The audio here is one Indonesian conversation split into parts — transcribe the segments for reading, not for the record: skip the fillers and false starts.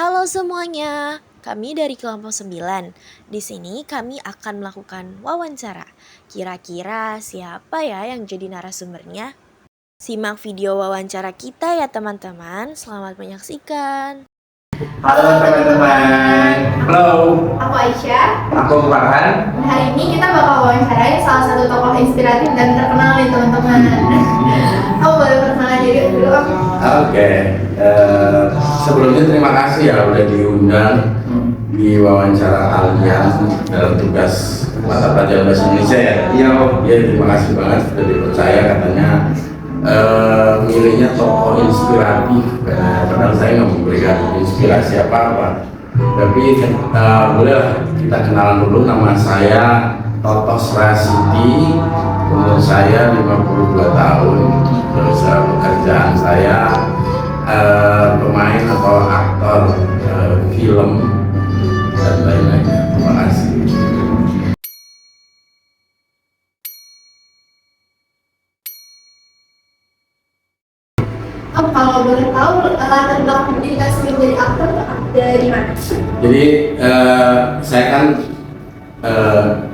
Halo semuanya, kami dari kelompok 9. Di sini kami akan melakukan wawancara. Kira-kira siapa ya yang jadi narasumbernya? Simak video wawancara kita ya teman-teman. Selamat menyaksikan. Halo teman-teman. Halo. Aku Aisyah. Aku Farhan. Dan hari ini kita bakal wawancarai salah satu tokoh inspiratif dan terkenal nih teman-teman. Kamu boleh perkenalan diri dulu Om? Oke. Sebelumnya terima kasih ya udah diundang di wawancara kalian dalam tugas mata pelajaran bahasa Indonesia ya. Iya. Ya terima kasih banget sudah dipercaya katanya. Milihnya tokoh inspiratif, padahal saya nggak memberikan inspirasi apa-apa. Tapi bolehlah kita kenalan dulu. Nama saya Totos Rasidi, umur saya 52 tahun. Terus pekerjaan saya pemain atau aktor film dan lain-lainnya. Terima kasih. Om, kalau boleh tahu latar belakang pendidikan sebelum jadi aktor dari mana? Jadi saya kan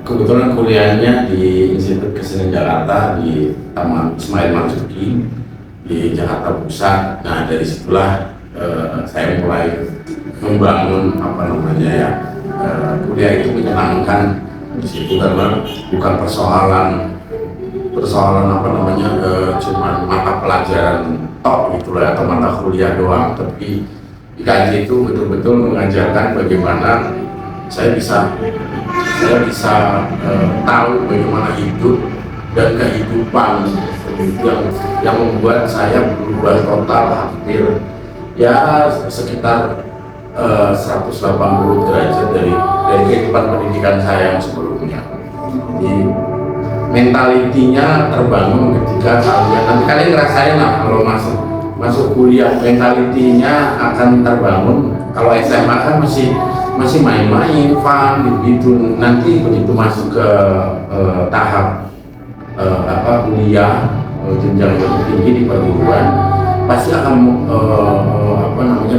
kebetulan kuliahnya di Institut Kesenian Jakarta di Taman Ismail Marzuki di Jakarta Pusat. Nah dari situlah saya mulai membangun kuliah itu menyenangkan di situ karena bukan persoalan cuman mata pelajaran top gitu lah atau mata kuliah doang, tapi IKJ itu betul-betul mengajarkan bagaimana saya bisa tahu bagaimana hidup dan kehidupan yang membuat saya berubah total hampir ya sekitar 180 derajat dari kehidupan pendidikan saya yang sebelumnya. Jadi mentalitinya terbangun ketika kalian ngerasain lah kalau masuk kuliah, mentalitinya akan terbangun. Kalau SMA kan masih main-main, fun gitu. Nanti begitu masuk ke tahap kuliah, jenjang lebih tinggi di perguruan, pasti akan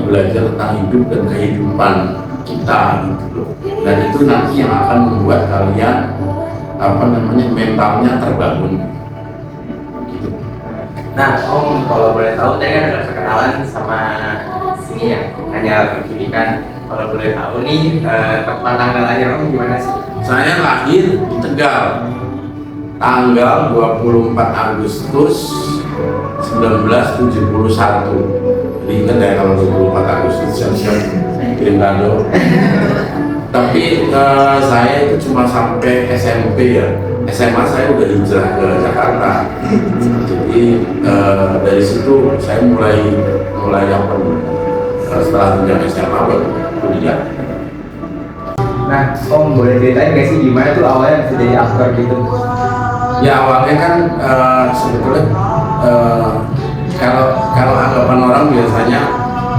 belajar tentang hidup dan kehidupan kita gitu loh. Dan itu nanti yang akan membuat kalian mentalnya terbangun gitu. Nah, Om, kalau boleh tahu, saya kan ada perkenalan sama sini ya, hanya pendidikan. Kalau boleh tahu nih, tempat tanggal lahir Om gimana sih? Saya lahir di Tegal, tanggal 24 Agustus 1971. Jadi ingat ya kalau 24 Agustus siap-siap kirim kado. Tapi saya itu cuma sampai SMP ya. SMA saya udah hijrah ke Jakarta. Jadi dari situ saya mulai setelah jenjang SMA baru kuliah. Nah, Om boleh ceritain nggak sih gimana tuh awalnya bisa jadi aktor gitu? Ya awalnya kan sebetulnya kalau anggapan orang biasanya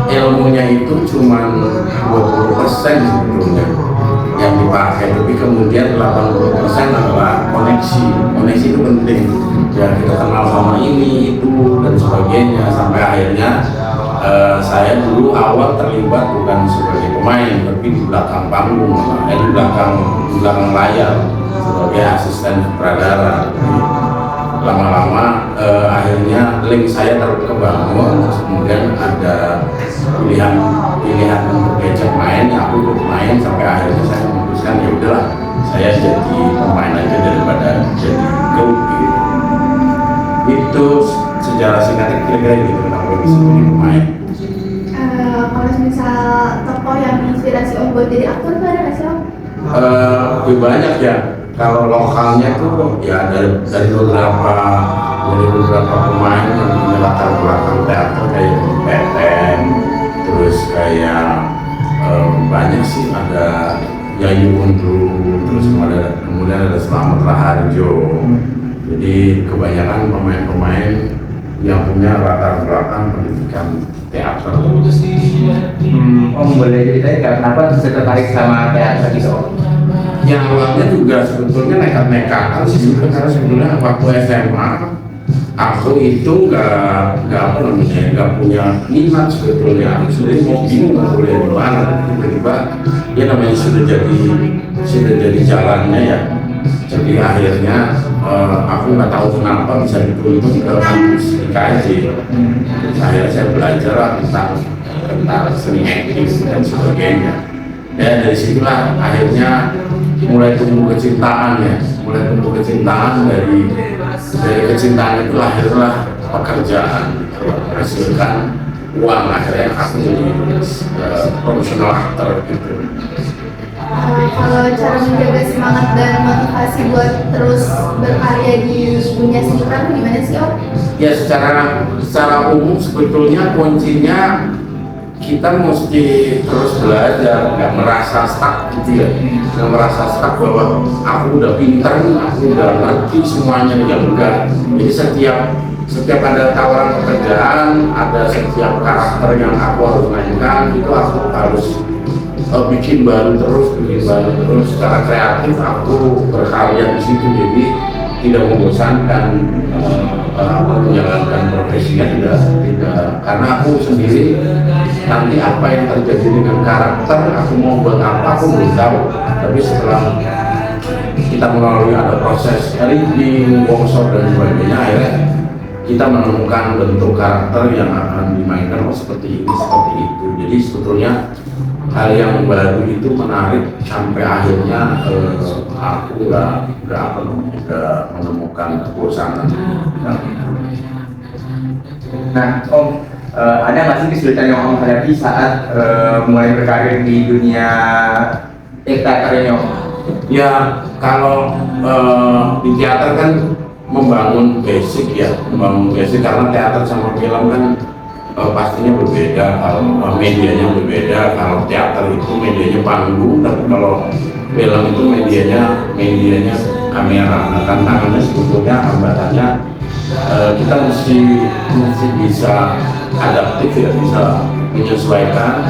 ilmunya itu cuma 20% sebetulnya yang dipakai, tapi kemudian 80% adalah koneksi itu penting ya, kita kenal sama ini itu dan sebagainya sampai akhirnya saya dulu awal terlibat bukan sebagai pemain tapi di belakang panggung, di belakang layar sebagai asisten sutradara. Lama-lama akhirnya link saya terkebangun, kemudian ada pilihan untuk diajak main, ya aku ikut main sampai akhirnya saya memutuskan ya udahlah saya jadi pemain aja daripada jadi grup gitu. Itu sejarah singkatnya kira-kira gitu kenapa bisa jadi pemain. Kalau misal tokoh yang menginspirasi Om buat jadi aktor tuh ada nggak sih Om? Lebih banyak ya. Kalau lokalnya tuh ya dari beberapa pemain yang punya latar belakang teater kayak PTN, terus kayak banyak sih, ada Yayu Undru, terus kemudian ada Slamet Raharjo. Jadi kebanyakan pemain-pemain yang punya latar belakang pendidikan teater. Om boleh ceritain nggak kenapa bisa tertarik sama teater gitu Om? Yang awalnya juga sebetulnya nekat-nekatan sih, karena sebetulnya waktu SMA aku itu nggak apa namanya, nggak punya minat sebetulnya. Aku sendiri mau bingung mau kuliah di mana, tiba-tiba ya namanya sudah jadi jalannya ya. Jadi akhirnya aku nggak tahu kenapa bisa dituntun ke kampus IKJ. Terus akhirnya saya belajar tentang seni acting dan sebagainya. Ya dari situlah akhirnya mulai tumbuh kecintaan ya, dari kecintaan itu lahirlah pekerjaan, menghasilkan uang, akhirnya aku jadi profesional aktor gitu. Kalau cara menjaga semangat dan motivasi buat terus berkarya di dunia seni peran gimana sih Om? Ya secara umum sebetulnya kuncinya kita mesti terus belajar, nggak merasa stuck gitu ya, nggak merasa stuck bahwa aku udah pintar, aku udah ngerti semuanya, ya enggak. Jadi setiap ada tawaran pekerjaan, ada setiap karakter yang aku harus mainkan, itu aku harus bikin baru terus. Secara kreatif aku berkarya di situ, jadi tidak membosankan menjalankan profesinya, tidak, karena aku sendiri nanti apa yang terjadi dengan karakter, aku mau buat apa aku belum tahu, tapi setelah kita melalui ada proses reading, workshop dan sebagainya, akhirnya kita menemukan bentuk karakter yang akan dimainkan seperti ini, seperti itu. Jadi sebetulnya hal yang baru itu menarik sampai akhirnya aku nggak menemukan kebosanan. Nah, Om, ada nggak sih kesulitan yang Om hadapi saat mulai berkarir di dunia teater ini, Om? Ya, kalau di teater kan membangun basic karena teater sama film kan pastinya berbeda, kalau medianya berbeda. Kalau teater itu medianya panggung, tapi kalau film itu medianya kamera. Nah, tantangannya sebetulnya hambatannya kita mesti bisa adaptif ya, bisa menyesuaikan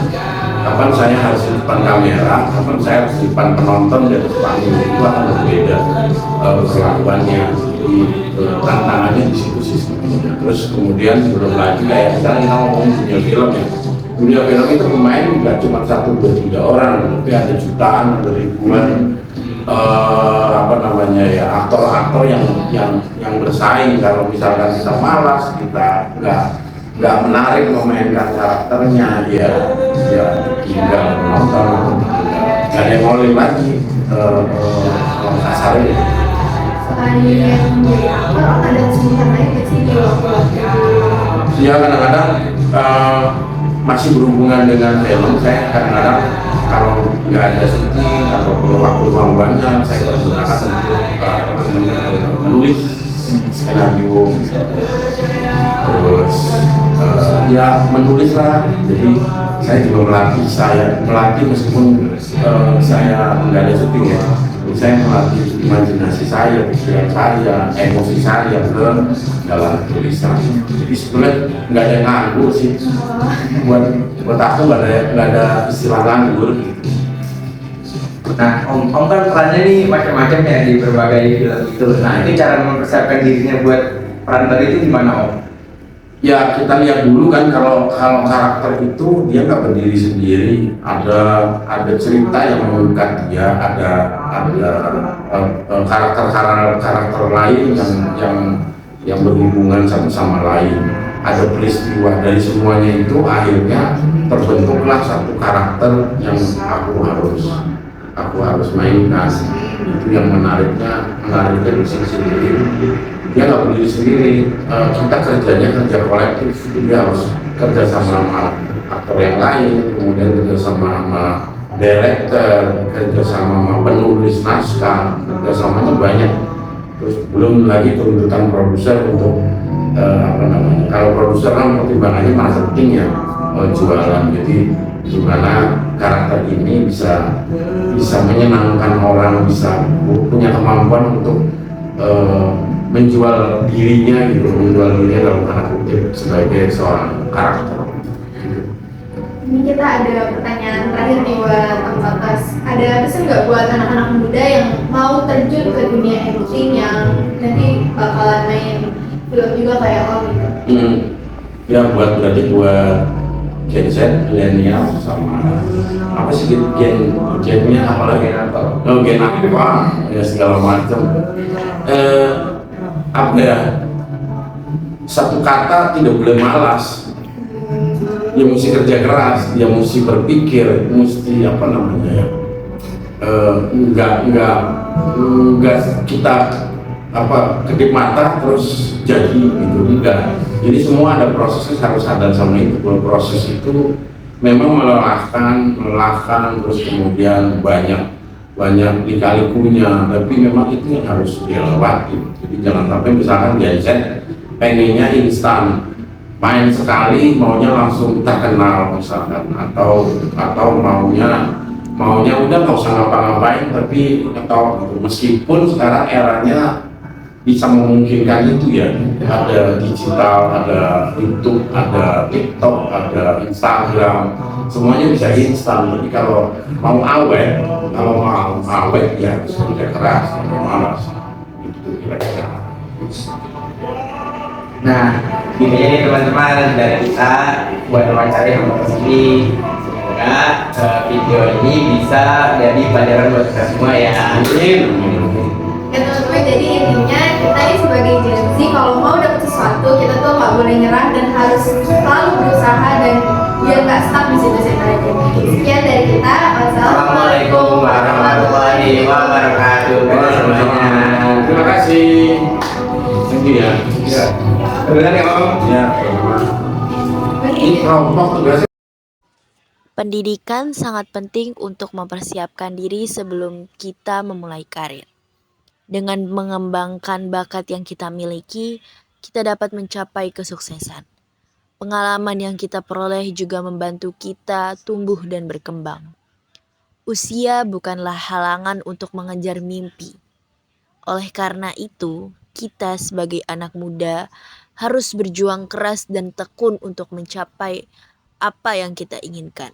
kapan saya harus di depan kamera, kapan saya harus di depan penonton, di atas panggung. Itu akan berbeda perlakuannya. Jadi tantangannya di situ sih sebenarnya. Terus kemudian belum lagi kayak misalnya kita ngomong dunia film ya, dunia film itu pemain nggak cuma 1, 2, 3 orang, tapi ada jutaan, ada ribuan aktor-aktor yang bersaing. Kalau misalkan kita malas, kita nggak menarik memainkan karakternya, ya tinggal penonton, nggak ada yang mau lagi kasarnya. Selain yang menjadi aktor, ada kesibukan lain nggak sih di waktu-waktu? Ya kadang-kadang masih berhubungan dengan film. Saya kadang-kadang kalau nggak ada syuting atau perlu waktu banyak, saya gunakan untuk menulis skenario, terus ya menulis lah. Jadi saya juga melatih meskipun saya nggak ada syuting ya. Saya melatih imajinasi saya, pikiran saya, emosi saya ke dalam tulisan. Jadi sebenarnya nggak ada yang nganggur sih. Buat aku nggak ada istilah nganggur gitu. Nah, Om kan perannya nih macam-macam ya di berbagai film itu. Nah, ini cara mempersiapkan dirinya buat peran baru itu gimana, Om? Ya kita lihat dulu kan, kalau karakter itu dia nggak berdiri sendiri, ada cerita yang mengangkat dia, ada karakter lain yang berhubungan satu sama lain, ada peristiwa. Dari semuanya itu akhirnya terbentuklah satu karakter yang aku harus mainkan. Itu yang menariknya di sini. Dia nggak berdiri sendiri, kita kerja kolektif. Dia harus kerja sama aktor yang lain, kemudian kerja sama director, kerja sama penulis naskah, kerja samanya banyak. Terus belum lagi tuntutan produser untuk kalau produser kan pertimbangannya marketing ya, jualan. Jadi gimana karakter ini bisa menyenangkan orang, bisa punya kemampuan untuk menjual dirinya dalam tanda kutip sebagai seorang karakter. Ini kita ada pertanyaan terakhir nih buat Om Tatas. Ada pesan nggak buat anak-anak muda yang mau terjun ke dunia acting, yang nanti bakalan main film juga kayak oh gitu. Ya berarti buat Gen Z, milenial sama apa sih gennya apa lagi gen apa ya segala macam. Apa ya, satu kata tidak boleh malas, dia mesti kerja keras, dia mesti berpikir, mesti apa namanya ya, enggak kita apa kedip mata terus jadi gitu, enggak. Jadi semua ada prosesnya, harus sadar sama itu. Proses itu memang melelahkan terus kemudian banyak lika-likunya, tapi memang itu yang harus dilewati. Jadi jangan sampai misalkan Gen Z pengennya instan, main sekali maunya langsung terkenal misalkan, atau maunya udah nggak usah ngapa-ngapain, tapi atau meskipun sekarang eranya bisa memungkinkan itu ya, ada digital, ada YouTube, ada TikTok, ada Instagram, semuanya bisa instan. Tapi kalau mau awet ya harus kerja keras, malas itu kira-kira. Nah, gini aja nih teman-teman dari kita buat wawancara yang ini. Semoga video ini bisa jadi pelajaran buat kita semua ya. Ya teman-teman, jadi intinya kita ini sebagai Gen Z kalau mau dapat sesuatu kita tuh nggak boleh nyerah dan harus selalu berusaha dan biar nggak stuck di situ-situ aja. Sekian dari kita. Assalamualaikum warahmatullahi wabarakatuh. Terima kasih. Thank you ya. Benar ya Om? Ya, ini kelompok tugasnya. Pendidikan sangat penting untuk mempersiapkan diri sebelum kita memulai karir. Dengan mengembangkan bakat yang kita miliki, kita dapat mencapai kesuksesan. Pengalaman yang kita peroleh juga membantu kita tumbuh dan berkembang. Usia bukanlah halangan untuk mengejar mimpi. Oleh karena itu, kita sebagai anak muda harus berjuang keras dan tekun untuk mencapai apa yang kita inginkan.